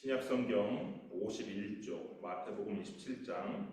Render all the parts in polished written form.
신약성경 51쪽 마태복음 27장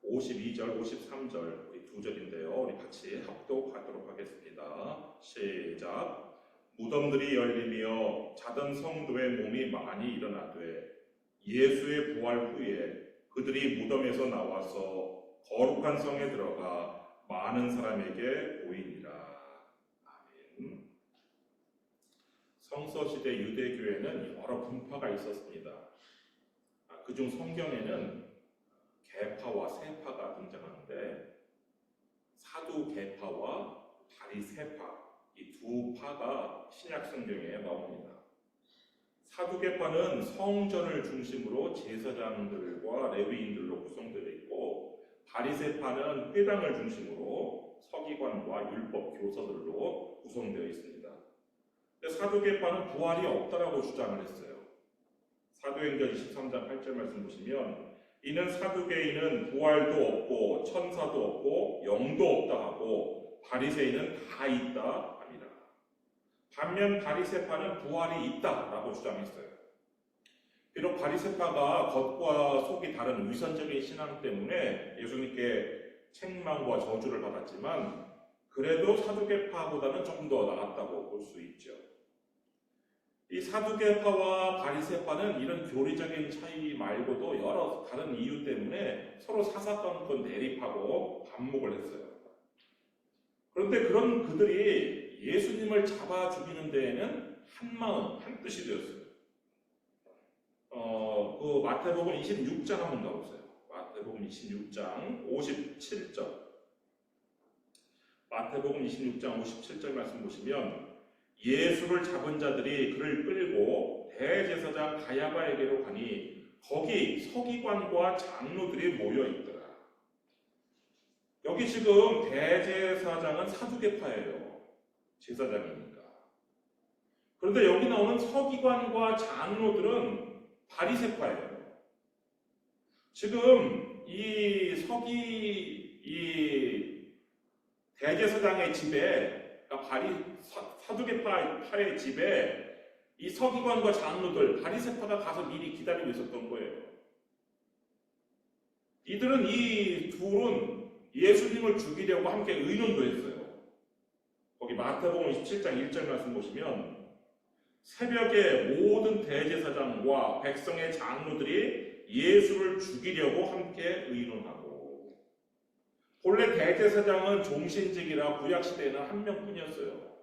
52절 53절 우리 두 절인데요. 우리 같이 합독하도록 하겠습니다. 시작. 무덤들이 열리며 자던 성도의 몸이 많이 일어나되 예수의 부활 후에 그들이 무덤에서 나와서 거룩한 성에 들어가 많은 사람에게 보이니라. 아멘. 성서시대 유대교회는 여러 분파가 있었습니다. 그중 성경에는 계파와 세파가 등장하는데 사두계파와 바리새파 이 두 파가 신약 성경에 나옵니다. 사두계파는 성전을 중심으로 제사장들과 레위인들로 구성되어 있고 바리새파는 회당을 중심으로 서기관과 율법 교사들로 구성되어 있습니다. 사두계파는 부활이 없다라고 주장을 했어요. 사도행전 23장 8절 말씀 보시면 이는 사두개인은 부활도 없고 천사도 없고 영도 없다 하고 바리새인은 다 있다 합니다. 반면 바리새파는 부활이 있다라고 주장했어요. 비록 바리새파가 겉과 속이 다른 위선적인 신앙 때문에 예수님께 책망과 저주를 받았지만 그래도 사두개파보다는 조금 더 나았다고 볼 수 있죠. 이 사두개파와 바리새파는 이런 교리적인 차이 말고도 여러 다른 이유 때문에 서로 사사건건 대립하고 반목을 했어요. 그런데 그런 그들이 예수님을 잡아 죽이는 데에는 한마음, 한뜻이 되었어요. 그 마태복음 26장 한번 가보세요. 마태복음 26장 57절. 마태복음 26장 57절 말씀 보시면 예수를 잡은 자들이 그를 끌고 대제사장 가야바에게로 가니 거기 서기관과 장로들이 모여 있더라. 여기 지금 대제사장은 사두개파예요. 제사장이니까. 그런데 여기 나오는 서기관과 장로들은 바리새파예요. 지금 이 대제사장의 집에 사두개파의 집에 이 서기관과 장로들 바리새파가 가서 미리 기다리고 있었던 거예요. 이들은 이 둘은 예수님을 죽이려고 함께 의논도 했어요. 거기 마태복음 27장 1절 말씀 보시면 새벽에 모든 대제사장과 백성의 장로들이 예수를 죽이려고 함께 의논하고 본래 대제사장은 종신직이라 구약시대에는 한 명뿐이었어요.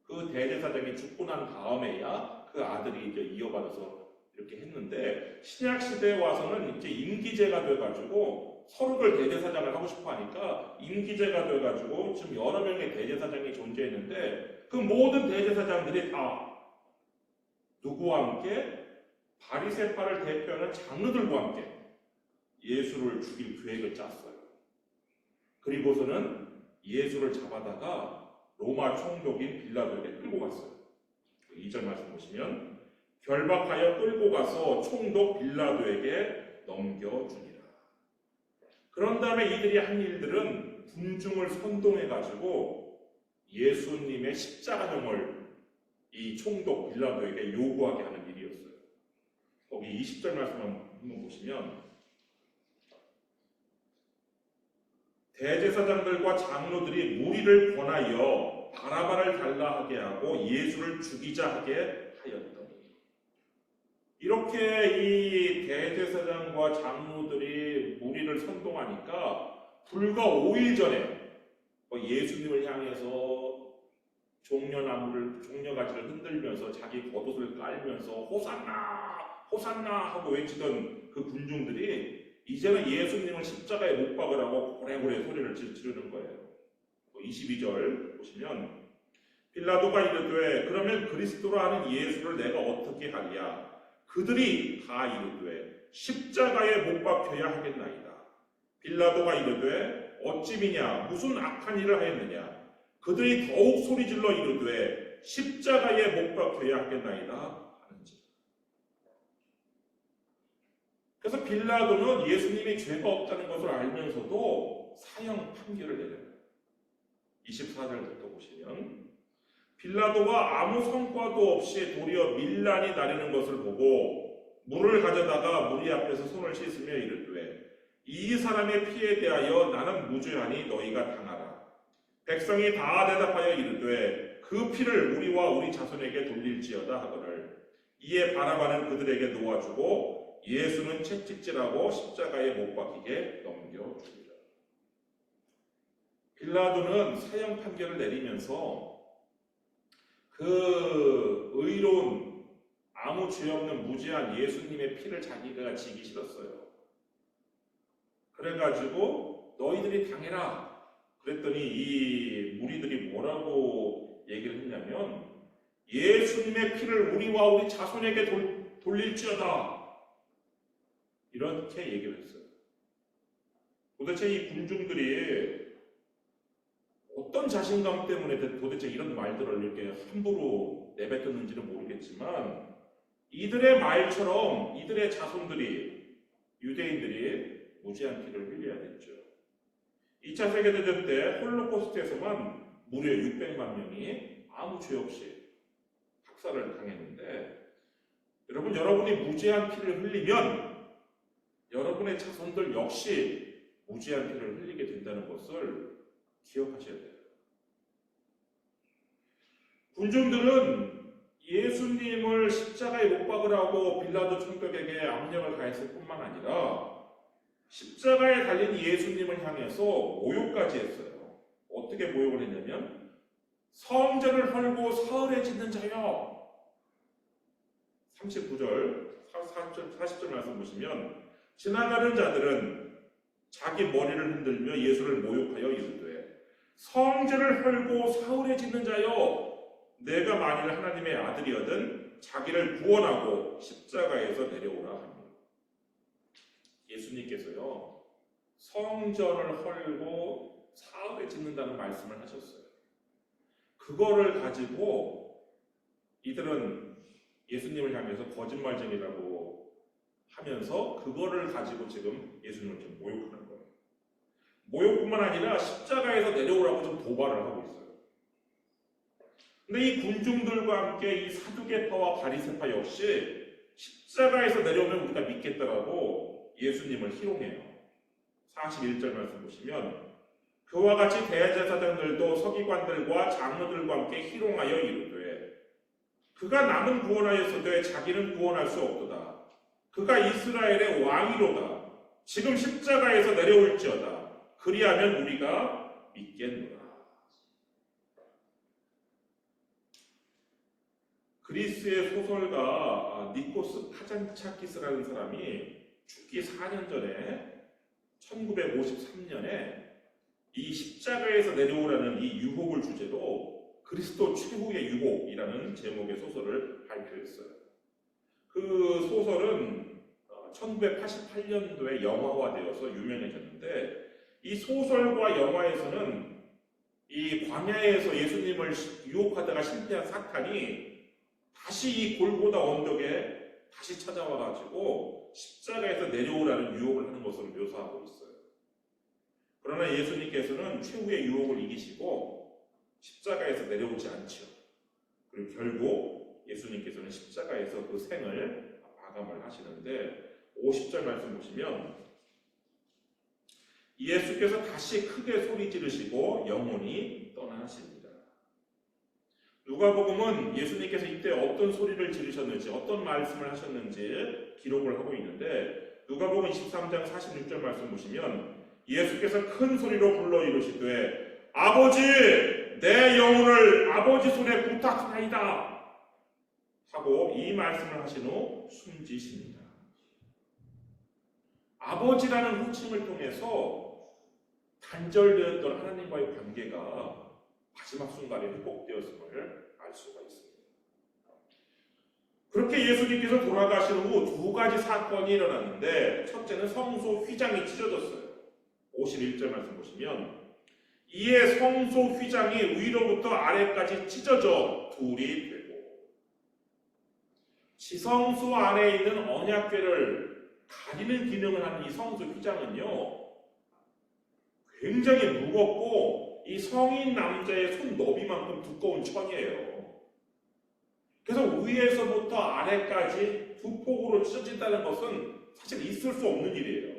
그 대제사장이 죽고 난 다음에야 그 아들이 이제 이어받아서 이렇게 했는데 신약시대에 와서는 이제 임기제가 돼가지고 서로를 대제사장을 하고 싶어 하니까 임기제가 돼가지고 지금 여러 명의 대제사장이 존재했는데 그 모든 대제사장들이 다 누구와 함께 바리새파를 대표하는 장로들과 함께 예수를 죽일 계획을 짰어요. 그리고서는 예수를 잡아다가 로마 총독인 빌라도에게 끌고 갔어요. 2절 말씀 보시면 결박하여 끌고 가서 총독 빌라도에게 넘겨주니라. 그런 다음에 이들이 한 일들은 군중을 선동해가지고 예수님의 십자가형을 이 총독 빌라도에게 요구하게 하는 일이었어요. 거기 20절 말씀 한번 보시면 대제사장들과 장로들이 무리를 권하여 바라바를 달라 하게 하고 예수를 죽이자 하게 하였더니 이렇게 이 대제사장과 장로들이 무리를 선동하니까 불과 5일 전에 예수님을 향해서 종려가지를 흔들면서 자기 겉옷을 깔면서 호산나 호산나 하고 외치던 그 군중들이 이제는 예수님을 십자가에 못 박으라고 고래고래 소리를 지르는 거예요. 22절 보시면 빌라도가 이르되 그러면 그리스도라 하는 예수를 내가 어떻게 하리야? 그들이 다 이르되 십자가에 못 박혀야 하겠나이다. 빌라도가 이르되 어찌미냐 무슨 악한 일을 하였느냐? 그들이 더욱 소리질러 이르되 십자가에 못 박혀야 하겠나이다. 그래서 빌라도는 예수님이 죄가 없다는 것을 알면서도 사형 판결을 내려요. 24절부터 보시면 빌라도가 아무 성과도 없이 도리어 밀란이 나르는 것을 보고 물을 가져다가 무리 앞에서 손을 씻으며 이르되 이 사람의 피에 대하여 나는 무죄하니 너희가 당하라. 백성이 다 대답하여 이르되 그 피를 우리와 우리 자손에게 돌릴지어다 하거늘 이에 바나바는 그들에게 놓아주고 예수는 채찍질하고 십자가에 못 박히게 넘겨주니라. 빌라도는 사형 판결을 내리면서 그 의로운 아무 죄 없는 무죄한 예수님의 피를 자기가 지기 싫었어요. 그래가지고 너희들이 당해라. 그랬더니 이 무리들이 뭐라고 얘기를 했냐면 예수님의 피를 우리와 우리 자손에게 돌릴지어다. 이렇게 얘기를 했어요. 도대체 이 군중들이 어떤 자신감 때문에 도대체 이런 말들을 이렇게 함부로 내뱉었는지는 모르겠지만 이들의 말처럼 이들의 자손들이 유대인들이 무죄한 피를 흘려야 됐죠. 2차 세계대전 때 홀로코스트에서만 무려 600만 명이 아무 죄 없이 학살을 당했는데 여러분이 무죄한 피를 흘리면 여러분의 자손들 역시 무죄한 피를 흘리게 된다는 것을 기억하셔야 돼요. 군중들은 예수님을 십자가에 못 박으라고 빌라도 총독에게 압력을 가했을 뿐만 아니라 십자가에 달린 예수님을 향해서 모욕까지 했어요. 어떻게 모욕을 했냐면 성전을 헐고 사흘에 짓는 자여. 39절, 40절 말씀 보시면 지나가는 자들은 자기 머리를 흔들며 예수를 모욕하여 이르되 성전을 헐고 사흘에 짓는 자여 내가 만일 하나님의 아들이거든 자기를 구원하고 십자가에서 내려오라 합니다. 예수님께서요 성전을 헐고 사흘에 짓는다는 말씀을 하셨어요. 그거를 가지고 이들은 예수님을 향해서 거짓말쟁이라고 하면서 그거를 가지고 지금 예수님을 좀 모욕하는 거예요. 모욕뿐만 아니라 십자가에서 내려오라고 좀 도발을 하고 있어요. 근데 이 군중들과 함께 이 사두개파와 바리새파 역시 십자가에서 내려오면 우리가 믿겠다라고 예수님을 희롱해요. 41절 말씀 보시면 그와 같이 대제사장들도 서기관들과 장로들과 함께 희롱하여 이르되 그가 남은 구원하였으되 자기는 구원할 수 없도다. 그가 이스라엘의 왕이로다. 지금 십자가에서 내려올지어다. 그리하면 우리가 믿겠노라. 그리스의 소설가 니코스 파잔차키스라는 사람이 죽기 4년 전에 1953년에 이 십자가에서 내려오라는 이 유혹을 주제로 그리스도 최후의 유혹이라는 제목의 소설을 발표했어요. 그 소설은 1988년도에 영화화되어서 유명해졌는데 이 소설과 영화에서는 이 광야에서 예수님을 유혹하다가 실패한 사탄이 다시 이 골고다 언덕에 다시 찾아와가지고 십자가에서 내려오라는 유혹을 하는 것으로 묘사하고 있어요. 그러나 예수님께서는 최후의 유혹을 이기시고 십자가에서 내려오지 않죠. 그리고 결국 예수님께서는 십자가에서 그 생을 마감을 하시는데 50절 말씀 보시면 예수께서 다시 크게 소리 지르시고 영혼이 떠나십니다. 누가복음은 예수님께서 이때 어떤 소리를 지르셨는지 어떤 말씀을 하셨는지 기록을 하고 있는데 누가복음 23장 46절 말씀 보시면 예수께서 큰 소리로 불러 이르시되 아버지 내 영혼을 아버지 손에 부탁하나이다 하고 이 말씀을 하신 후 숨지십니다. 아버지라는 호칭을 통해서 단절되었던 하나님과의 관계가 마지막 순간에 회복되었음을 알 수가 있습니다. 그렇게 예수님께서 돌아가신 후 두 가지 사건이 일어났는데 첫째는 성소 휘장이 찢어졌어요. 51절 말씀 보시면 이에 성소 휘장이 위로부터 아래까지 찢어져 둘이 되고 지성소 안에 있는 언약궤를 가리는 기능을 하는 이 성소 휘장은요 굉장히 무겁고 이 성인 남자의 손 너비만큼 두꺼운 천이에요. 그래서 위에서부터 아래까지 두 폭으로 찢어진다는 것은 사실 있을 수 없는 일이에요.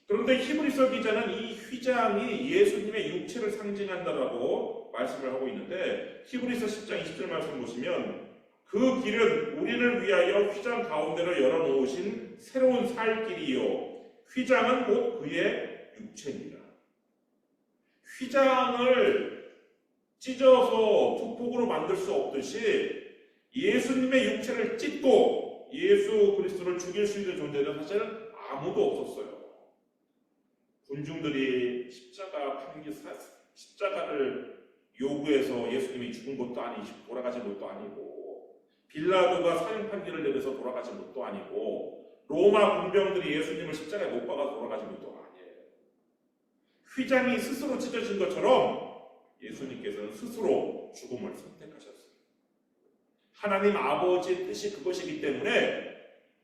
그런데 히브리서 기자는 이 휘장이 예수님의 육체를 상징한다라고 말씀을 하고 있는데, 히브리서 10장 20절 말씀 보시면 그 길은 우리를 위하여 휘장 가운데로 열어놓으신 새로운 살 길이요 휘장은 곧 그의 육체니라. 휘장을 찢어서 두 폭으로 만들 수 없듯이 예수님의 육체를 찢고 예수 그리스도를 죽일 수 있는 존재는 사실 아무도 없었어요. 군중들이 십자가를 요구해서 예수님이 죽은 것도 아니고 돌아가신 것도 아니고, 빌라도가 사형 판결을 내려서 돌아가신 것도 아니고, 로마 군병들이 예수님을 십자가에 못 박아서 돌아가신 것도 아니에요. 휘장이 스스로 찢어진 것처럼 예수님께서는 스스로 죽음을 선택하셨어요. 하나님 아버지의 뜻이 그것이기 때문에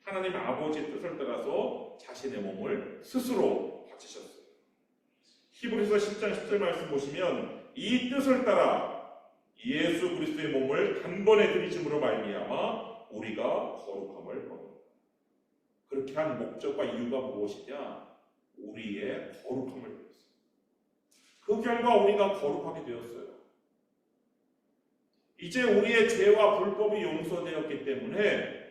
하나님 아버지의 뜻을 따라서 자신의 몸을 스스로 바치셨어요. 히브리서 10장 10절 말씀 보시면 이 뜻을 따라 예수 그리스도의 몸을 단번에 들이심으로 말미암아 우리가 거룩함을 얻는다. 그렇게 한 목적과 이유가 무엇이냐? 우리의 거룩함을 위해서. 그 결과 우리가 거룩하게 되었어요. 이제 우리의 죄와 불법이 용서되었기 때문에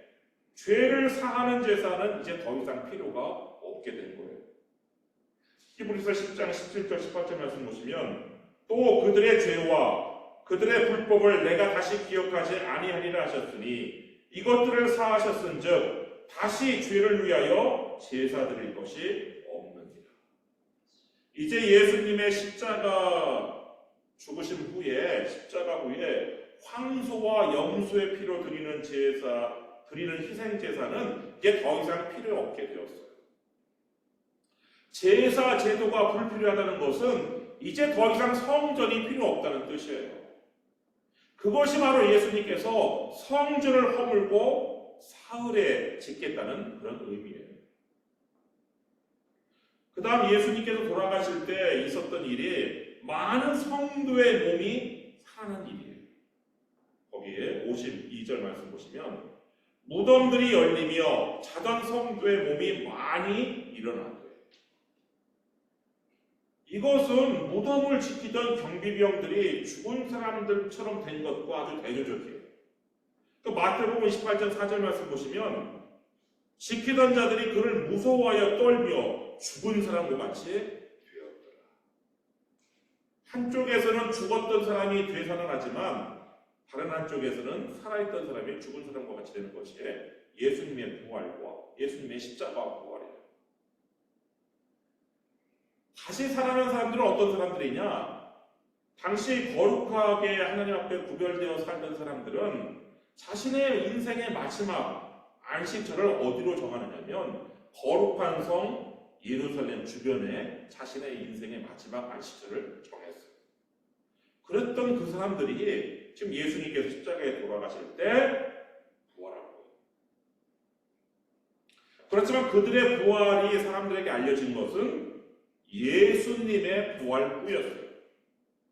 죄를 사하는 제사는 이제 더 이상 필요가 없게 된 거예요. 히브리서 10장 17절 18절 말씀 보시면 또 그들의 죄와 그들의 불법을 내가 다시 기억하지 아니하리라 하셨으니 이것들을 사하셨은즉 다시 죄를 위하여 제사 드릴 것이 없느니라. 이제 예수님의 십자가 죽으심 후에 십자가 후에 황소와 염소의 피로 드리는 제사, 드리는 희생 제사는 이제 더 이상 필요 없게 되었어요. 제사 제도가 불필요하다는 것은 이제 더 이상 성전이 필요 없다는 뜻이에요. 그것이 바로 예수님께서 성전을 허물고 사흘에 짓겠다는 그런 의미예요. 그 다음 예수님께서 돌아가실 때 있었던 일이 많은 성도의 몸이 살아난 일이에요. 거기에 52절 말씀 보시면 무덤들이 열리며 자던 성도의 몸이 많이 일어났다. 이것은 무덤을 지키던 경비병들이 죽은 사람들처럼 된 것과 아주 대조적이에요. 또 마태복음 28장 4절 말씀 보시면 지키던 자들이 그를 무서워하여 떨며 죽은 사람과 같이 되었더라. 한쪽에서는 죽었던 사람이 되살아나지만 다른 한쪽에서는 살아있던 사람이 죽은 사람과 같이 되는 것이 예수님의 부활과 예수님의 십자가 부활이에요. 다시 살아난 사람들은 어떤 사람들이냐? 당시 거룩하게 하나님 앞에 구별되어 살던 사람들은 자신의 인생의 마지막 안식처를 어디로 정하느냐면 거룩한 성 예루살렘 주변에 자신의 인생의 마지막 안식처를 정했어요. 그랬던 그 사람들이 지금 예수님께서 십자가에 돌아가실 때 부활한 거예요. 그렇지만 그들의 부활이 사람들에게 알려진 것은 예수님의 부활 후였어요.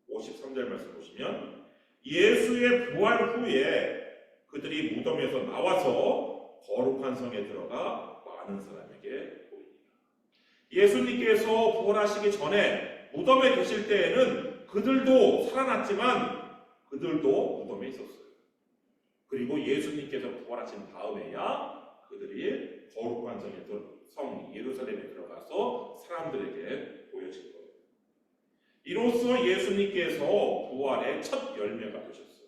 53절 말씀 보시면 예수의 부활 후에 그들이 무덤에서 나와서 거룩한 성에 들어가 많은 사람에게 보입니다. 예수님께서 부활하시기 전에 무덤에 계실 때에는 그들도 살아났지만 그들도 무덤에 있었어요. 그리고 예수님께서 부활하신 다음에야 그들이 거룩한 성 예루살렘에 들어가서 사람들에게 보여진 거예요. 이로써 예수님께서 부활의 첫 열매가 되셨어요.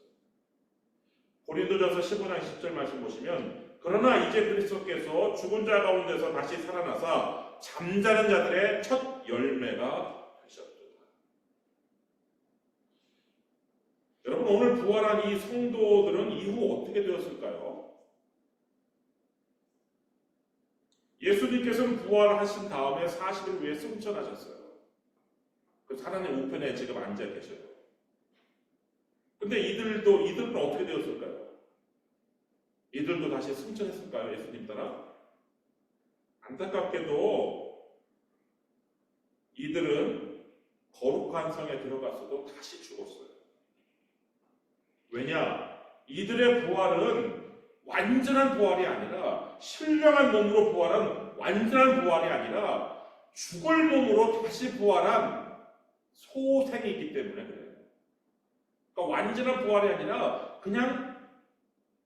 고린도전서 15장 10절 말씀 보시면 그러나 이제 그리스도께서 죽은 자 가운데서 다시 살아나사 잠자는 자들의 첫 열매가 되셨도다. 여러분, 오늘 부활한 이 성도들은 이후 어떻게 되었을까요? 예수님께서는 부활하신 다음에 40일 후에 승천하셨어요. 그 하나님 우편에 지금 앉아 계셔요. 근데 이들은 어떻게 되었을까요? 이들도 다시 승천했을까요? 예수님 따라? 안타깝게도 이들은 거룩한 성에 들어갔어도 다시 죽었어요. 왜냐? 이들의 부활은 완전한 부활이 아니라, 신령한 몸으로 부활한 완전한 부활이 아니라 죽을 몸으로 다시 부활한 소생이기 때문에 그래요. 그러니까 완전한 부활이 아니라 그냥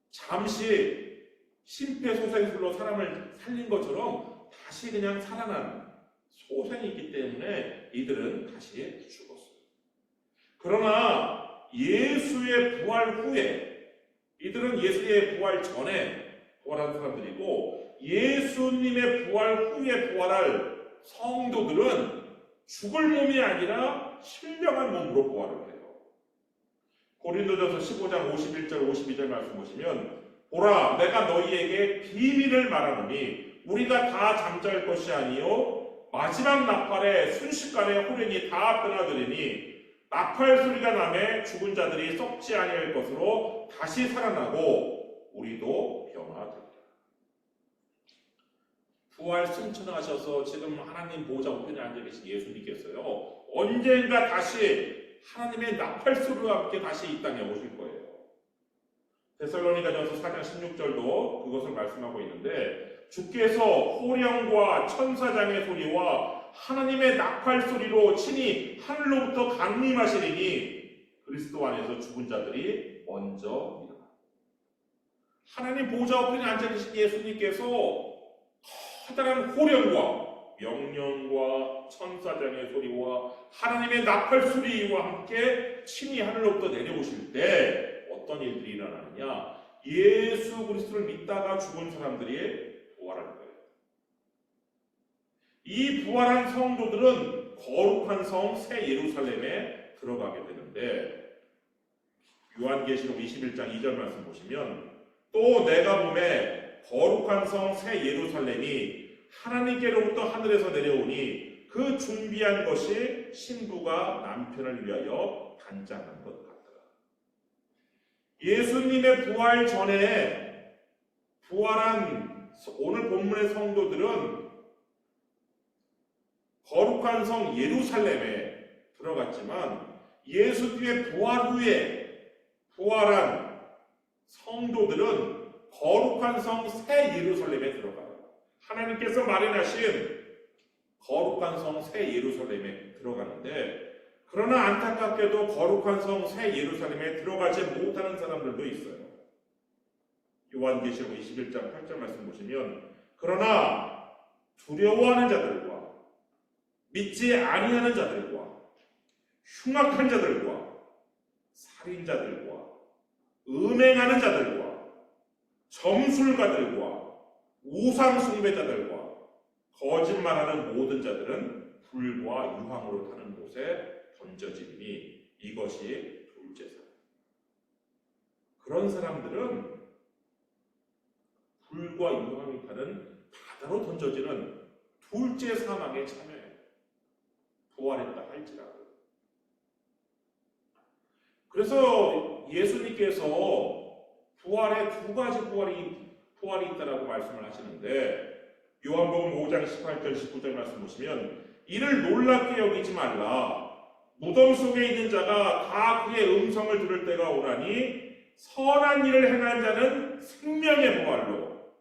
잠시 심폐소생술로 사람을 살린 것처럼 다시 그냥 살아난 소생이기 때문에 이들은 다시 죽었어요. 그러나 예수의 부활 후에, 이들은 예수의 부활 전에 부활한 사람들이고, 예수님의 부활 후에 부활할 성도들은 죽을 몸이 아니라 신령한 몸으로 부활을 해요. 고린도전서 15장 51절 52절 말씀 보시면, 보라 내가 너희에게 비밀을 말하노니 우리가 다 잠잘 것이 아니요 마지막 나팔에 순식간에 호련히 다 변화되리니 나팔 소리가 나매 죽은 자들이 썩지 아니할 것으로 다시 살아나고 우리도 변화되리라. 부활 승천하셔서 지금 하나님 보좌 우편에 앉아 계신 예수님께서요, 언젠가 다시 하나님의 나팔 소리와 함께 다시 이 땅에 오실 거예요. 데살로니가전서 4장 16절도 그것을 말씀하고 있는데, 주께서 호령과 천사장의 소리와 하나님의 나팔 소리로 친히 하늘로부터 강림하시리니 그리스도 안에서 죽은 자들이 먼저 일어나. 하나님 보좌 우편에 앉아 계신 예수님께서 커다란 호령과 명령과 천사장의 소리와 하나님의 나팔 소리와 함께 친히 하늘로부터 내려오실 때 어떤 일들이 일어나느냐? 예수 그리스도를 믿다가 죽은 사람들이 부활할 거예요. 이 부활한 성도들은 거룩한 성 새 예루살렘에 들어가게 되는데, 요한계시록 21장 2절 말씀 보시면, 또 내가 보매 거룩한 성 새 예루살렘이 하나님께로부터 하늘에서 내려오니 그 준비한 것이 신부가 남편을 위하여 단장한 것 같더라. 예수님의 부활 전에 부활한 오늘 본문의 성도들은 거룩한 성 예루살렘에 들어갔지만, 예수님의 부활 후에 부활한 성도들은 거룩한 성 새 예루살렘에 들어가요. 하나님께서 마련하신 거룩한 성 새 예루살렘에 들어가는데, 그러나 안타깝게도 거룩한 성 새 예루살렘에 들어가지 못하는 사람들도 있어요. 요한계시록 21장 8절 말씀 보시면, 그러나 두려워하는 자들과 믿지 아니하는 자들과 흉악한 자들과 살인자들과 음행하는 자들과 점술가들과 우상숭배자들과 거짓말하는 모든 자들은 불과 유황으로 타는 곳에 던져지니 이것이 둘째 사람. 그런 사람들은 불과 유황이 타는 바다로 던져지는 둘째 사망에 참여해요. 부활했다 할지라도. 그래서 예수님께서 부활에 두 가지 부활이 있다라고 말씀을 하시는데, 요한복음 5장 18절 19절 말씀 보시면, 이를 놀랍게 여기지 말라. 무덤 속에 있는 자가 다 그의 음성을 들을 때가 오나니 선한 일을 행한 자는 생명의 부활로,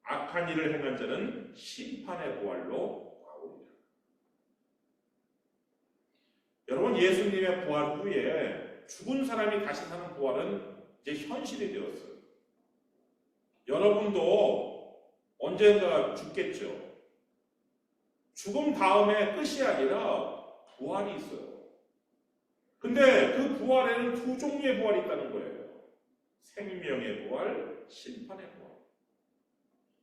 악한 일을 행한 자는 심판의 부활로 나오리라. 여러분, 예수님의 부활 후에 죽은 사람이 다시 사는 부활은 이제 현실이 되었어요. 여러분도 언젠가 죽겠죠. 죽음 다음에 끝이 아니라 부활이 있어요. 근데 그 부활에는 두 종류의 부활이 있다는 거예요. 생명의 부활, 심판의 부활.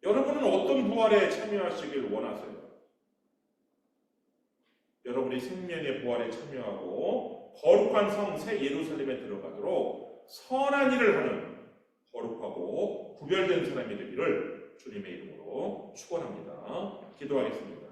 여러분은 어떤 부활에 참여하시길 원하세요? 여러분이 생명의 부활에 참여하고 거룩한 성 새 예루살렘에 들어가도록 선한 일을 하는 거룩하고 구별된 사람이 되기를 주님의 이름으로 축원합니다. 기도하겠습니다.